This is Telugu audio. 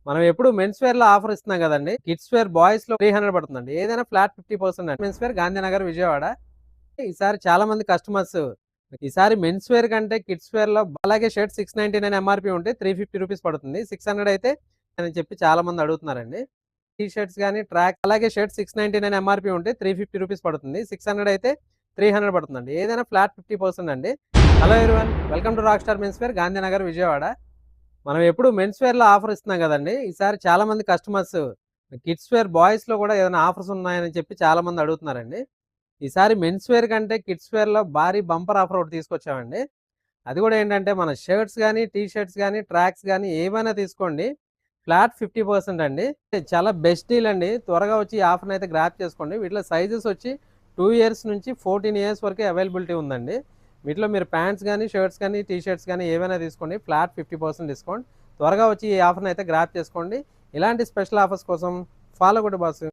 మనం ఎప్పుడు మెన్స్ వేర్ లో ఆఫర్ ఇస్తున్నాం కదండి. కిడ్స్ వేర్ బాయ్స్ లో 300 పడుతుందండి. ఏదైనా ఫ్లాట్ 50% అండి. Men's wear Gandhinagar Vijayawada. ఈసారి చాలా మంది కస్టమర్స్ ఈసారి మెన్స్ వేర్ కంటే కిడ్స్ వేర్ లో అలాగే షర్ట్ 699 ఎంఆర్పి ఉంటే 350 రూపీస్ పడుతుంది. 600 అయితే అని చెప్పి చాలా మంది అడుగుతున్నారండి. టీ షర్ట్స్ కానీ ట్రాక్ అలాగే షర్ట్ 699 ఎంఆర్పి ఉంటే 350 రూపీస్ పడుతుంది. 600 అయితే 300 పడుతుందండి. ఏదైనా ఫ్లాట్ 50% అండి. Hello everyone, welcome to rock star men's wear Gandhinagar Vijayawada. మనం ఎప్పుడు మెన్స్ వేర్ లో ఆఫర్ ఇస్తున్నాం కదండి. ఈసారి చాలా మంది కస్టమర్స్ కిడ్స్ వేర్ బాయ్స్ లో కూడా ఏదైనా ఆఫర్స్ ఉన్నాయని చెప్పి చాలా మంది అడుగుతున్నారండి. ఈసారి మెన్స్ వేర్ కంటే కిడ్స్ వేర్ లో భారీ బంపర్ ఆఫర్ ఒకటి తీసుకొచ్చామండి. అది కూడా ఏంటంటే మన షర్ట్స్ కానీ టీ షర్ట్స్ కానీ ట్రాక్స్ కానీ ఏమైనా తీసుకోండి, ఫ్లాట్ 50% అండి. చాలా బెస్ట్ డీల్ అండి. త్వరగా వచ్చి ఈ ఆఫర్ని అయితే గ్రాప్ చేసుకోండి. వీటిలో సైజెస్ వచ్చి 2 ఇయర్స్ నుంచి 14 ఇయర్స్ వరకు అవైలబిలిటీ ఉందండి. వీటిలో మీరు ప్యాంట్స్ కానీ షర్ట్స్ కానీ టీ షర్ట్స్ కానీ ఏవైనా తీసుకోండి, ఫ్లాట్ 50% డిస్కౌంట్. త్వరగా వచ్చి ఈ ఆఫర్ని అయితే గ్రాప్ చేసుకోండి. ఇలాంటి స్పెషల్ ఆఫర్స్ కోసం ఫాలో కూడా బాస్.